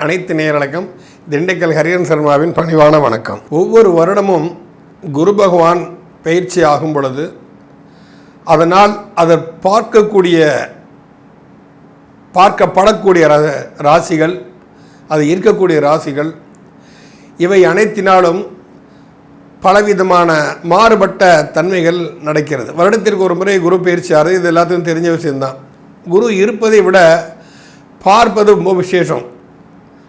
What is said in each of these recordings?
அனைத்து நேயர்களுக்கும் திண்டுக்கல் ஹரிஹரன் சர்மாவின் பணிவான வணக்கம். ஒவ்வொரு வருடமும் குரு பகவான் பயிற்சி ஆகும் பொழுது அதனால் அதை பார்க்கப்படக்கூடிய ராசிகள், அது இருக்கக்கூடிய ராசிகள், இவை அனைத்தினாலும் பலவிதமான மாறுபட்ட தன்மைகள் நடக்கிறது. வருடத்திற்கு ஒரு முறை குரு பயிற்சி ஆகிறது, இது எல்லாத்துக்கும் தெரிஞ்ச விஷயம்தான். குரு இருப்பதை விட பார்ப்பது ரொம்ப விசேஷம்.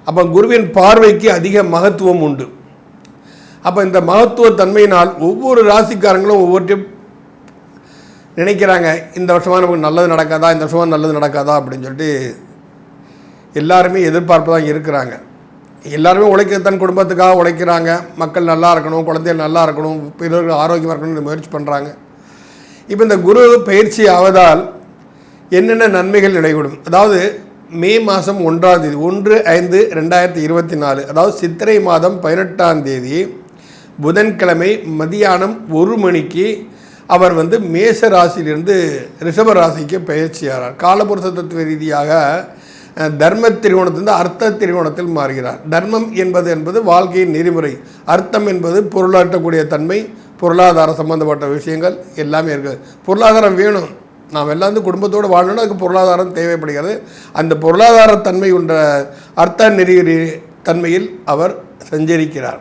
அப்போ குருவின் பார்வைக்கு அதிக மகத்துவம் உண்டு. அப்போ இந்த மகத்துவ தன்மையினால் ஒவ்வொரு ராசிக்காரங்களும் ஒவ்வொருத்தையும் நினைக்கிறாங்க, இந்த வருஷமாக நமக்கு நல்லது நடக்காதா, இந்த வருஷமாக நல்லது நடக்காதா அப்படின்னு சொல்லிட்டு எல்லாருமே எதிர்பார்ப்பு தான் இருக்கிறாங்க. எல்லாருமே தன் குடும்பத்துக்காக உழைக்கிறாங்க. மக்கள் நல்லா இருக்கணும், குழந்தைகள் நல்லா இருக்கணும், பிறர்கள் ஆரோக்கியமாக இருக்கணும்னு முயற்சி பண்ணுறாங்க. இப்போ இந்த குரு பயிற்சி ஆவதால் என்னென்ன நன்மைகள் நடைபெறும்? அதாவது மே மாதம் 1ஆம் தேதி 1/5/2024, அதாவது சித்திரை மாதம் 18ஆம் தேதி புதன்கிழமை மதியானம் 1 மணிக்கு அவர் மேச ராசியிலிருந்து ரிஷப ராசிக்கு பயிற்சியாகிறார். காலபுருஷ தத்துவ ரீதியாக தர்ம திரிகோணத்திலிருந்து அர்த்த திரிகோணத்தில் மாறுகிறார். தர்மம் என்பது வாழ்க்கையின் நெறிமுறை, அர்த்தம் என்பது பொருளாற்றக்கூடிய தன்மை, பொருளாதார சம்பந்தப்பட்ட விஷயங்கள் எல்லாமே இருக்குது. பொருளாதாரம் வேணும், நாம் எல்லாம் குடும்பத்தோடு வாழணும்னா அதுக்கு பொருளாதாரம் தேவைப்படுகிறது. அந்த பொருளாதார தன்மை உள்ள அர்த்த நெறி தன்மையில் அவர் சஞ்சரிக்கிறார்.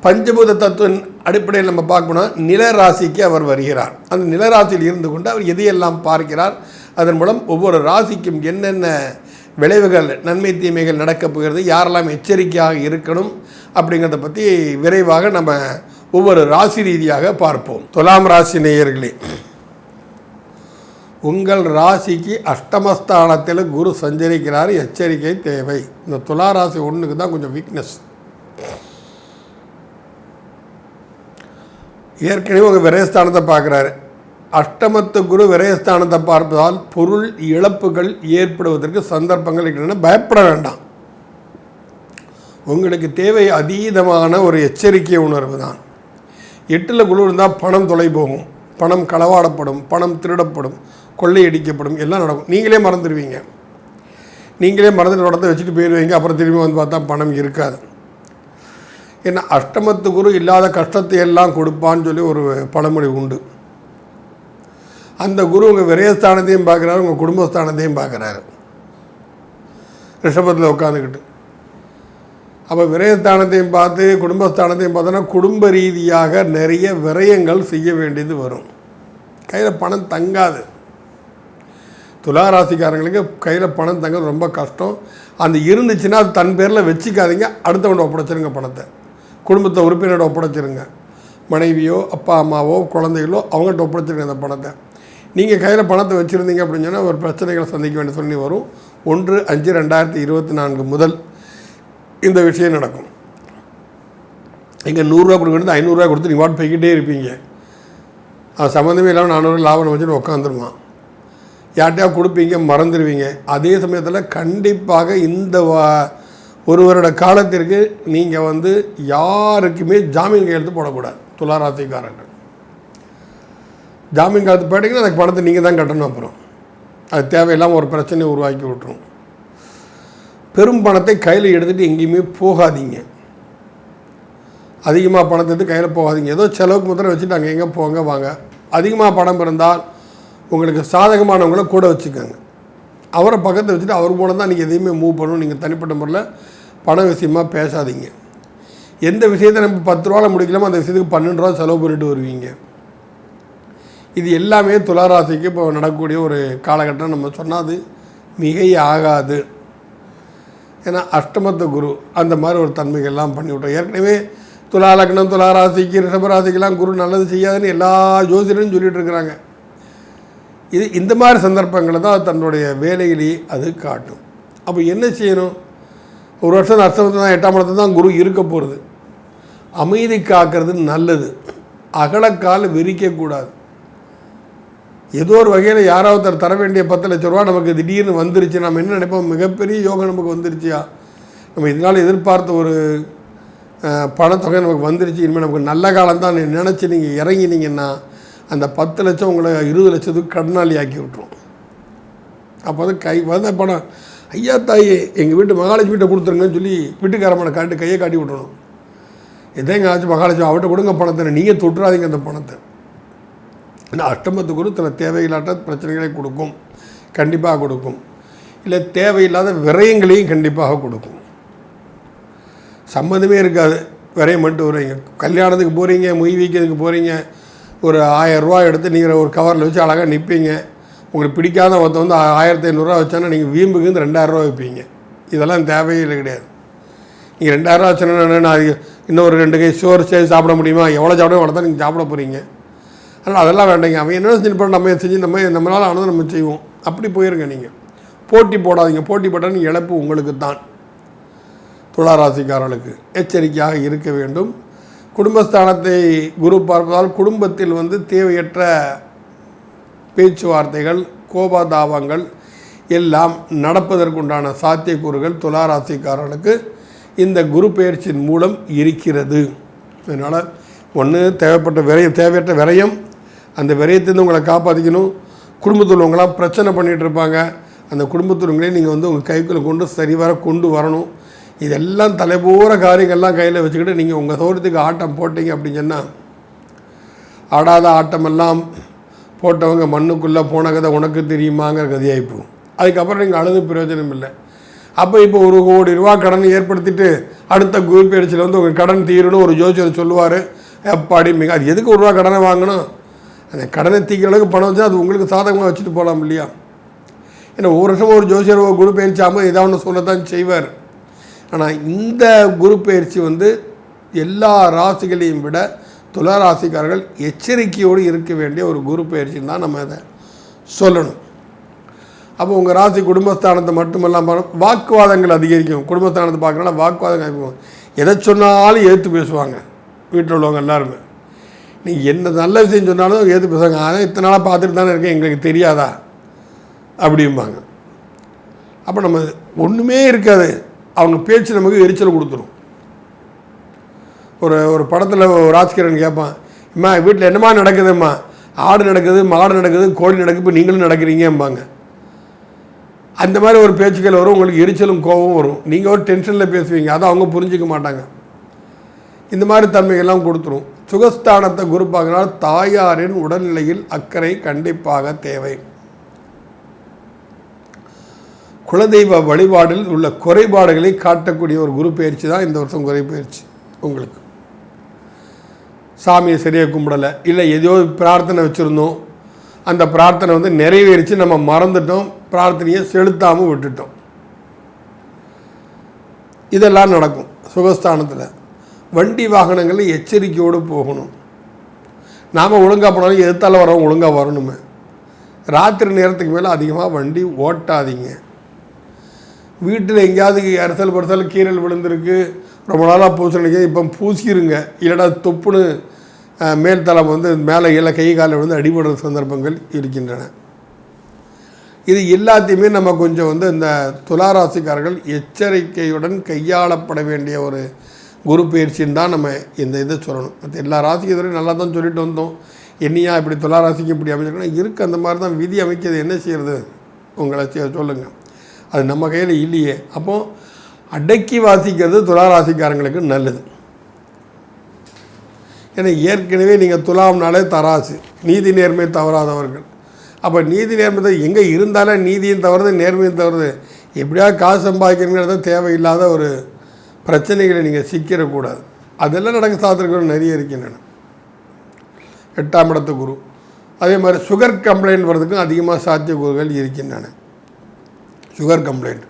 பஞ்சபூத தத்துவின் அடிப்படையில் நம்ம பார்க்கணும், நில ராசிக்கு அவர் வருகிறார். அந்த நில ராசியில் இருந்து கொண்டு அவர் எதையெல்லாம் பார்க்கிறார், அதன் மூலம் ஒவ்வொரு ராசிக்கும் என்னென்ன விளைவுகள், நன்மை தீமைகள் நடக்கப் போகிறது, யாரெல்லாம் எச்சரிக்கையாக இருக்கணும் அப்படிங்கிறத பற்றி விரைவாக நம்ம ஒவ்வொரு ராசி ரீதியாக பார்ப்போம். துலாம் ராசி நேயர்களே, உங்கள் ராசிக்கு அஷ்டமஸ்தானத்தில் குரு சஞ்சரிக்கிறார், எச்சரிக்கை தேவை. இந்த துலா ராசி ஒன்றுக்கு தான் கொஞ்சம் வீக்னஸ். ஏற்கனவே உங்கள் விரயஸ்தானத்தை பார்க்குறாரு. அஷ்டமத்து குரு விரயஸ்தானத்தை பார்ப்பதால் பொருள் இழப்புகள் ஏற்படுவதற்கு சந்தர்ப்பங்கள் இருக்கின்றன. பயப்பட வேண்டாம். உங்களுக்கு தேவை அதீதமான ஒரு எச்சரிக்கை உணர்வு தான். 8ல் குரு இருந்தால் பணம் தொலை போகும், பணம் களவாடப்படும், பணம் திருடப்படும், கொள்ளையடிக்கப்படும், எல்லாம் நடக்கும். நீங்களே மறந்துடுவீங்க. நீங்களே மறந்துட்டு படத்தை வச்சுட்டு போயிடுவீங்க. அப்புறம் திரும்பி பார்த்தா பணம் இருக்காது. ஏன்னா அஷ்டமத்து குரு இல்லாத கஷ்டத்தை எல்லாம் கொடுப்பான்னு சொல்லி ஒரு பழமொழி உண்டு. அந்த குரு உங்கள் விரயஸ்தானத்தையும் பார்க்குறாரு, உங்கள் குடும்பஸ்தானத்தையும் பார்க்குறாரு ரிஷபத்தில் உட்காந்துக்கிட்டு. அப்போ விரயஸ்தானத்தையும் பார்த்து குடும்பஸ்தானத்தையும் பார்த்தோன்னா குடும்ப ரீதியாக நிறைய விரயங்கள் செய்ய வேண்டியது வரும். கையில் பணம் தங்காது. துளாராசிக்காரங்களுக்கு கையில் பணம் தங்கிறது ரொம்ப கஷ்டம். அந்த இருந்துச்சுன்னா அது தன் பேரில் வச்சுக்காதீங்க, அடுத்தவங்க ஒப்படைச்சிருங்க. பணத்தை குடும்பத்தை உறுப்பினரோட ஒப்படைச்சிருங்க. மனைவியோ அப்பா அம்மாவோ குழந்தைகளோ அவங்கள்ட்ட ஒப்படைச்சிருங்க. அந்த பணத்தை நீங்கள் கையில் பணத்தை வச்சுருந்தீங்க அப்படின்னு சொன்னால் ஒரு பிரச்சனைகளை சந்திக்க வேண்டிய சொல்லி வரும். 1/5/2024 முதல் இந்த விஷயம் நடக்கும். இங்கே 100 ரூபா கொடுக்கறது 500 ரூபா கொடுத்து நீங்கள் வாட் போய்கிட்டே இருப்பீங்க. அது சம்மந்தமே இல்லாமல் 400 லாபம் வச்சுட்டு உட்காந்துருவான். யார்கிட்டையா கொடுப்பீங்க, மறந்துடுவீங்க. அதே சமயத்தில் கண்டிப்பாக இந்த ஒரு வருட காலத்திற்கு நீங்கள் யாருக்குமே ஜாமீன் கையெழுத்து போடக்கூடாது. துளாராசிக்காரர்கள் ஜாமீன் காலத்து போயிட்டீங்கன்னா அதுக்கு பணத்தை நீங்கள் தான் கட்டணும். அப்புறம் அது தேவையில்லாமல் ஒரு பிரச்சனையை உருவாக்கி விட்டுரும். பெரும் பணத்தை கையில் எடுத்துகிட்டு எங்கேயுமே போகாதீங்க. அதிகமாக பணத்தை எடுத்து கையில் போகாதீங்க. ஏதோ செலவுக்கு முத்திரை வச்சுட்டு அங்கே எங்கே போங்க வாங்க. அதிகமாக பணம் இருந்தால் உங்களுக்கு சாதகமானவங்கள கூட வச்சுக்கோங்க. அவரை பக்கத்தை வச்சுட்டு அவர் மூலம் தான் நீங்கள் எதையுமே மூவ் பண்ணணும். நீங்கள் தனிப்பட்ட முறையில் பண விஷயமாக பேசாதீங்க. எந்த விஷயத்தை நம்ம 10 ரூபாவில் முடிக்கலாமோ அந்த விஷயத்துக்கு 12 ரூபா செலவு பண்ணிட்டு வருவீங்க. இது எல்லாமே துளாராசிக்கு இப்போ நடக்கக்கூடிய ஒரு காலகட்டம். நம்ம சொன்னால் அது மிகை ஆகாது. ஏன்னா அஷ்டமத்து குரு அந்த மாதிரி ஒரு தன்மைகள்லாம் பண்ணி விட்டோம். ஏற்கனவே துலா லக்னம், துளாராசிக்கு, ரிஷபராசிக்கெல்லாம் குரு நல்லது செய்யாதுன்னு எல்லா ஜோசியரும் சொல்லிகிட்டு இருக்கிறாங்க. இது இந்த மாதிரி சந்தர்ப்பங்களை தான் தன்னுடைய வேலையிலேயே அது காட்டும். அப்போ என்ன செய்யணும்? ஒரு வருஷம் அஷ்டமத்தில் தான் 8ஆம் இடத்துல தான் குரு இருக்க போகிறது. அமைதி காக்கிறது நல்லது. அகலக்கால் விரிக்கக்கூடாது. ஏதோ ஒரு வகையில் யாராவது தர வேண்டிய 10 லட்ச ரூபா நமக்கு திடீர்னு வந்துருச்சு. நம்ம என்ன நினைப்போம், மிகப்பெரிய யோகம் நமக்கு வந்துருச்சியா, நம்ம இதனால் எதிர்பார்த்த ஒரு பணத்தொகை நமக்கு வந்துருச்சு, இனிமேல் நமக்கு நல்ல காலம் தான் நினச்சி நீங்கள் இறங்கினீங்கன்னா அந்த 10 லட்சம் உங்களை 20 லட்சத்துக்கு கடனாளி ஆக்கி விட்டுரும். அப்போ கை வந்த பணம் ஐயா தாயே எங்கள் வீட்டு மகாலட்சுமி வீட்டை கொடுத்துருங்கன்னு சொல்லி வீட்டுக்காரமான கையை காட்டி விட்டணும். எதை எங்கள் ஆச்சு மகாலட்சுமி அவட்ட கொடுங்க பணத்தை, நீங்கள் தொட்டுறாதீங்க அந்த பணத்தை. ஏன்னா அஷ்டமத்து குரு சில தேவையில்லாத பிரச்சனைகளை கொடுக்கும், கண்டிப்பாக கொடுக்கும். இல்லை தேவையில்லாத விரயங்களையும் கண்டிப்பாக கொடுக்கும். சம்மந்தமே இருக்காது, விரயம் மட்டும் வருவீங்க. கல்யாணத்துக்கு போகிறீங்க, மொய் வைக்கிறதுக்கு போகிறீங்க, ஒரு 1000 ரூபா எடுத்து நீங்கள் ஒரு கவரில் வச்சு அழகாக நிற்பீங்க. உங்களுக்கு பிடிக்காத ஒருத்த வந்து 1500 வச்சானா நீங்கள் வீம்புக்கு 2000 ரூபா வைப்பீங்க. இதெல்லாம் தேவையில்லை கிடையாது. நீங்கள் 2000 ரூபா வச்சுன்னா நான் இன்னும் ஒரு 2 கை சோறு சேர்த்து சாப்பிட முடியுமா? எவ்வளோ சாப்பிட எவ்வளோ தான் நீங்கள் சாப்பிட போகிறீங்க. அதனால் அதெல்லாம் வேண்டாங்க. அவன் என்ன செஞ்சு நம்ம செஞ்சு நம்மளால் ஆனதை நம்ம செய்வோம். அப்படி போயிருங்க. நீங்கள் போட்டி போடாதீங்க. போட்டி போட்டால் நீங்கள் இழப்பு உங்களுக்கு தான். துளாராசிக்காரர்களுக்கு எச்சரிக்கையாக இருக்க வேண்டும். குடும்பஸ்தானத்தை குரு பார்ப்பதால் குடும்பத்தில் வந்து தேவையற்ற பேச்சுவார்த்தைகள், கோபதாபங்கள் எல்லாம் நடப்பதற்குண்டான சாத்தியக்கூறுகள் துளாராசிக்காரர்களுக்கு இந்த குரு பெயர்ச்சியின் மூலம் இருக்கிறது. அதனால் ஒன்று தேவையற்ற விரயம், அந்த விரயத்திலிருந்து உங்களை காப்பாற்றிக்கணும். குடும்பத்தில் உள்ளவங்களாம் பிரச்சனை பண்ணிகிட்டு இருப்பாங்க. அந்த குடும்பத்துவங்களையும் நீங்கள் வந்து உங்கள் கைக்குள்ளே கொண்டு சரிவர கொண்டு வரணும். இதெல்லாம் தலைபோகிற காரியங்கள்லாம் கையில் வச்சுக்கிட்டு நீங்கள் உங்கள் சௌரியத்துக்கு ஆட்டம் போட்டீங்க அப்படின்னு சொன்னால், ஆடாத ஆட்டமெல்லாம் போட்டவங்க மண்ணுக்குள்ளே போன கதை உனக்கு தெரியுமாங்கிற கதையாகிப்போம். அதுக்கப்புறம் நீங்கள் அழுது பிரயோஜனம் இல்லை. அப்போ இப்போ 1 கோடி ரூபா கடன் ஏற்படுத்திட்டு அடுத்த குரு பயிற்சியில் வந்து உங்கள் கடன் தீரணும் ஒரு ஜோசியர் சொல்லுவார். எப்பாடி மிக அது எதுக்கு 1 ரூபா கடனை வாங்கணும்? அந்த கடனை தீக்கிற அளவுக்கு பணம் வச்சா அது உங்களுக்கு சாதகமாக வச்சுட்டு போகலாம் இல்லையா? ஏன்னா ஒரு வருஷம் ஒரு ஜோசியர் ஒரு குரு பயிற்சி ஆகும்போது ஏதாவது ஒன்று சொல்லத்தான் செய்வார். ஆனால் இந்த குரு பயிற்சி வந்து எல்லா ராசிகளையும் விட துளாராசிக்காரர்கள் எச்சரிக்கையோடு இருக்க வேண்டிய ஒரு குரு பயிற்சின்னு தான் நம்ம அதை சொல்லணும். அப்போ உங்கள் ராசி குடும்பஸ்தானத்தை மட்டுமல்லாமல் வாக்குவாதங்கள் அதிகரிக்கும். குடும்பஸ்தானத்தை பார்க்கறனால வாக்குவாதங்கள் அதிகரிக்கும். எதை சொன்னாலும் ஏற்று பேசுவாங்க வீட்டில் உள்ளவங்க எல்லாருமே. நீங்கள் என்ன நல்ல விஷயம் சொன்னாலும் ஏற்று பேசுவாங்க. ஆனால் இத்தனை நாளாக பார்த்துட்டு தானே இருக்கேன், எங்களுக்கு தெரியாதா அப்படிம்பாங்க. அப்போ நம்ம ஒன்றுமே இருக்காது, அவங்க பேச்சு நமக்கு எரிச்சல் கொடுத்துரும். ஒரு படத்தில் ஒரு ராஜ்கிரண் கேட்பான், அம்மா வீட்டில் என்னம்மா நடக்குதும்மா? ஆடு நடக்குது, மாடு நடக்குது, கோழி நடக்குது, இப்போ நீங்களும் நடக்கிறீங்கம்பாங்க. அந்த மாதிரி ஒரு பேச்சுக்கள் வரும். உங்களுக்கு எரிச்சலும் கோபம் வரும். நீங்கள் ஒரு டென்ஷனில் பேசுவீங்க, அதை அவங்க புரிஞ்சிக்க மாட்டாங்க. இந்த மாதிரி தன்மைகள்லாம் கொடுத்துரும். சுகஸ்தானத்தை குரு பார்க்கறனால தாயாரின் உடல்நிலையில் அக்கறை கண்டிப்பாக தேவை. குலதெய்வ வழிபாடில் உள்ள குறைபாடுகளை காட்டக்கூடிய ஒரு குரு பயிற்சி தான் இந்த வருஷம் குறை பயிற்சி. உங்களுக்கு சாமியை சரியாக கும்பிடலை, இல்லை ஏதோ பிரார்த்தனை வச்சுருந்தோம், அந்த பிரார்த்தனை வந்து நிறைவேறிச்சு, நம்ம மறந்துட்டோம், பிரார்த்தனையை செலுத்தாமல் விட்டுட்டோம், இதெல்லாம் நடக்கும். சுகஸ்தானத்தில் வண்டி வாகனங்களில் எச்சரிக்கையோடு போகணும். நாம் ஒழுங்காக போனாலும் எதிர்த்தால வரவங்க ஒழுங்காக வரணுமே. ராத்திரி நேரத்துக்கு மேலே அதிகமாக வண்டி ஓட்டாதீங்க. வீட்டில் எங்கேயாவது அரசல் பரிசல் கீரல் விழுந்திருக்கு, ரொம்ப நாளாக பூசணிக்கு, இப்போ பூசிடுங்க. இல்லைனா தொப்புன்னு மேல்தளம் வந்து மேலே கீழே கை காலில் விழுந்து அடிபடுற சந்தர்ப்பங்கள் இருக்கின்றன. இது எல்லாத்தையுமே நம்ம கொஞ்சம் வந்து இந்த துளாராசிக்காரர்கள் எச்சரிக்கையுடன் கையாளப்பட வேண்டிய ஒரு குரு பயிற்சின்னு தான் நம்ம இந்த இதை சொல்லணும். மற்ற எல்லா ராசிக்கு இதுவரை நல்லா தான் சொல்லிட்டு வந்தோம். என்னையா இப்படி துளாராசிக்கு இப்படி அமைச்சிருக்கோன்னா இருக்குது, அந்த மாதிரி தான் விதி அமைக்கிறது. என்ன செய்கிறது உங்களை சொல்லுங்கள், அது நம்ம கையில் இல்லையே. அப்போது அடக்கி வாசிக்கிறது துளாராசிக்காரங்களுக்கு நல்லது. ஏன்னா ஏற்கனவே நீங்கள் துலாம்னாலே தராசு, நீதி நேர்மை தவறாதவர்கள். அப்போ நீதி நேர்மை எங்கே இருந்தாலே நீதியும் தவறுது, நேர்மையும் தவறுது. எப்படியாவது காசு சம்பாதிக்கணுங்கிறத தேவையில்லாத ஒரு பிரச்சனைகளை நீங்கள் சிக்கிடக்கூடாது. அதெல்லாம் நடக்க சாத்திரங்கள் நிறைய இருக்கின்றன. 8ஆம் இடத்து குரு. அதே மாதிரி சுகர் கம்ப்ளைண்ட் வர்றதுக்கும் அதிகமாக சாத்தியக்கூறுகள் இருக்கின்றன. சுகர் கம்ப்ளைண்ட்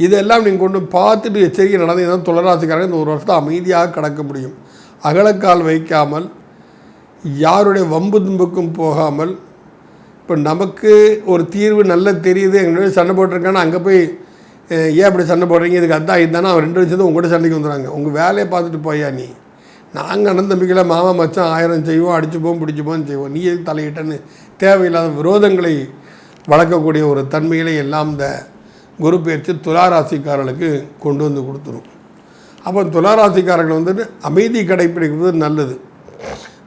இதெல்லாம் நீங்கள் கொண்டு பார்த்துட்டு எச்சரிக்கை நடந்ததுதான் துளாராசிக்காரங்க இந்த ஒரு வருஷத்தை அமைதியாக கடக்க முடியும். அகலக்கால் வைக்காமல், யாருடைய வம்பு தும்புக்கும் போகாமல், இப்போ நமக்கு ஒரு தீர்வு நல்லா தெரியுது, எங்களோட சண்டை போட்டிருக்கான்னு அங்கே போய் ஏன் அப்படி சண்டை போடுறீங்க, இதுக்கு அதான் இதுதானே அவன் 2 நிமிஷம் உங்கள்கிட்ட சண்டைக்கு வந்துடுறாங்க. உங்கள் வேலையை பார்த்துட்டு போயா நீ. நாங்கள் அண்ணன் தம்பிகளை மாமா மச்சான் 1000 செய்வோம், அடிச்சுப்போம் பிடிச்சிப்போம் செய்வோம், நீ எதுக்கு தலையிட்டன்னு தேவையில்லாத விரோதங்களை வளர்க்கக்கூடிய ஒரு தன்மைகளை எல்லாம் இந்த குரு பயிற்சி துளாராசிக்காரர்களுக்கு கொண்டு வந்து கொடுத்துரும். அப்போ துளாராசிக்காரர்கள் வந்துட்டு அமைதி கடைப்பிடிக்கிறது நல்லது.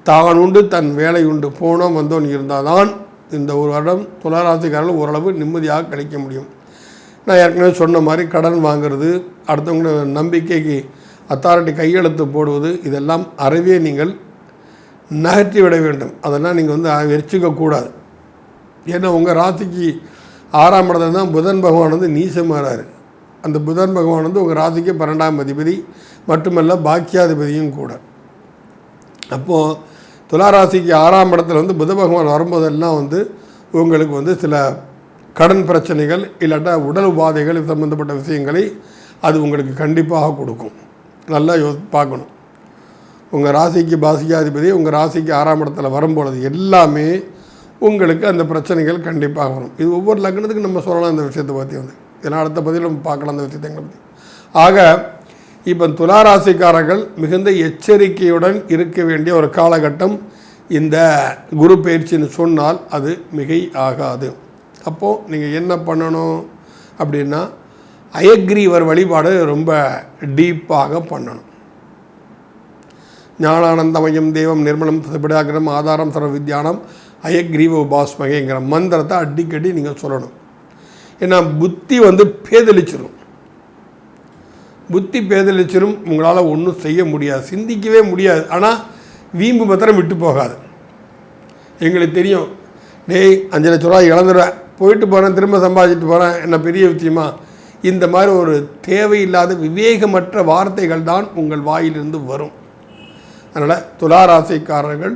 தான் உண்டு தன் வேலை உண்டு, போனோம் வந்தோம் இருந்தால் தான் இந்த ஒரு வருடம் துளாராசிக்காரர்கள் ஓரளவு நிம்மதியாக கிடைக்க முடியும். நான் ஏற்கனவே சொன்ன மாதிரி கடன் வாங்கிறது, அடுத்தவங்க நம்பிக்கைக்கு அத்தாரிட்டி கையெழுத்து போடுவது, இதெல்லாம் அறவே நீங்கள் நகர்த்தி விட வேண்டும். அதெல்லாம் நீங்கள் வந்து வச்சுக்கக்கூடாது. ஏன்னா உங்கள் ராசிக்கு 6ஆம் இடத்துல தான் புதன் பகவான் வந்து நீசமாகிறாரு. அந்த புதன் பகவான் வந்து உங்கள் ராசிக்கு 12ஆம் அதிபதி மட்டுமல்ல பாக்கியாதிபதியும் கூட. அப்போது துளாராசிக்கு 6ஆம் இடத்துல வந்து புத பகவான் வரும்போதெல்லாம் வந்து உங்களுக்கு வந்து சில கடன் பிரச்சனைகள் இல்லாட்டா உடல் உபாதைகள் சம்மந்தப்பட்ட விஷயங்களை அது உங்களுக்கு கண்டிப்பாக கொடுக்கும். நல்லா பார்க்கணும். உங்கள் ராசிக்கு பாக்கியாதிபதி உங்கள் ராசிக்கு 6ஆம் இடத்துல வரும்பொழுது எல்லாமே உங்களுக்கு அந்த பிரச்சனைகள் கண்டிப்பாக வரும். இது ஒவ்வொரு லக்னத்துக்கு நம்ம சொல்லலாம் இந்த விஷயத்தை பற்றி வந்து. ஏன்னா அடுத்த பதில் நம்ம பார்க்கலாம் அந்த விஷயத்தை பற்றி. ஆக இப்போ துளாராசிக்காரர்கள் மிகுந்த எச்சரிக்கையுடன் இருக்க வேண்டிய ஒரு காலகட்டம் இந்த குரு பயிற்சின்னு சொன்னால் அது மிகை ஆகாது. அப்போது நீங்கள் என்ன பண்ணணும் அப்படின்னா அயக்ரீவர் வழிபாடு ரொம்ப டீப்பாக பண்ணணும். ஞானானந்தமயம் தேவம் நிர்மலம் சிபிடாகிரம் ஆதாரம் சர்வ வித்யானம் அயக்ரீவ உபாஸ்மகைங்கிற மந்திரத்தை அடிக்கடி நீங்கள் சொல்லணும். ஏன்னா புத்தி வந்து பேதலிச்சிடும். புத்தி பேதலிச்சிடும். உங்களால் ஒன்றும் செய்ய முடியாது, சிந்திக்கவே முடியாது. ஆனால் வீம்பு மாத்திரம் விட்டு போகாது. எங்களுக்கு தெரியும், டேய் 5 லட்ச ரூபா இழந்துடுவேன், போயிட்டு போகிறேன், திரும்ப சம்பாதிச்சுட்டு போகிறேன், என்ன பெரிய விஷயமா? இந்த மாதிரி ஒரு தேவையில்லாத விவேகமற்ற வார்த்தைகள் தான் உங்கள் வாயிலிருந்து வரும். அதனால் துளாராசிக்காரர்கள்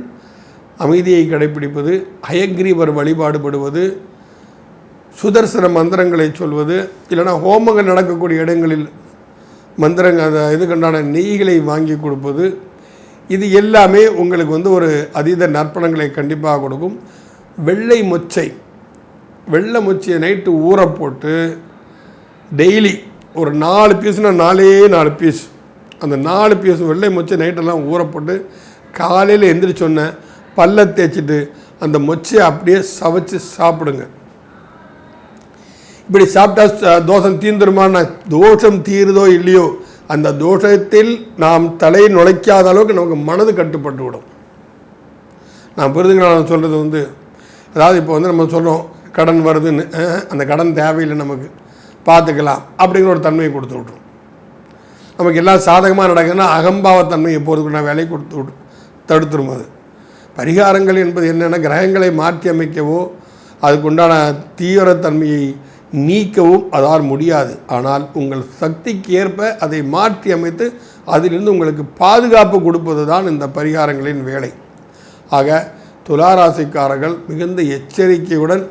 அமைதியை கடைப்பிடிப்பது, அயக்ரீவர் வழிபாடுபடுவது, சுதர்சன மந்திரங்களை சொல்வது, இல்லைனா ஹோமங்கள் நடக்கக்கூடிய இடங்களில் மந்திரங்கள் இதுக்குண்டான நெய்களை வாங்கி கொடுப்பது, இது எல்லாமே உங்களுக்கு வந்து ஒரு அதீத நற்பலன்களை கண்டிப்பாக கொடுக்கும். வெள்ளை மொச்சையை நைட்டு ஊற போட்டு டெய்லி ஒரு 4 பீஸ்னா 4 பீஸ், அந்த 4 பீஸ் வெள்ளை மொச்சை நைட்டெல்லாம் ஊற போட்டு காலையில் எந்திரிச்சோன்னே பல்ல தேய்ச்சிட்டு அந்த மொச்சையை அப்படியே சவைச்சு சாப்பிடுங்க. இப்படி சாப்பிட்டா தோஷம் தீர்ந்துருமான, தோஷம் தீருதோ இல்லையோ அந்த தோஷத்தில் நாம் தலை நுழைக்காத அளவுக்கு நமக்கு மனது கட்டுப்பட்டு விடும். நான் புரிதுங்க. நான் சொல்கிறது வந்து, அதாவது இப்போ வந்து நம்ம சொல்கிறோம் கடன் வருதுன்னு, அந்த கடன் தேவையில்லை, நமக்கு பார்த்துக்கலாம் அப்படிங்கிற ஒரு தன்மையை கொடுத்து விட்ரும். நமக்கு எல்லாம் சாதகமாக நடக்குதுன்னா அகம்பாவத்தன்மையை போகிறதுக்குள்ள வேலையை கொடுத்து தடுத்துரும். அது பரிகாரங்கள் என்பது என்னென்னா கிரகங்களை மாற்றி அமைக்கவோ அதுக்குண்டான தீவிரத்தன்மையை நீக்கவும் அதால் முடியாது. ஆனால் உங்கள் சக்திக்கு ஏற்ப அதை மாற்றி அமைத்து அதிலிருந்து உங்களுக்கு பாதுகாப்பு கொடுப்பது தான் இந்த பரிகாரங்களின் வேலை. ஆக துளாராசிக்காரர்கள் மிகுந்த எச்சரிக்கையுடன்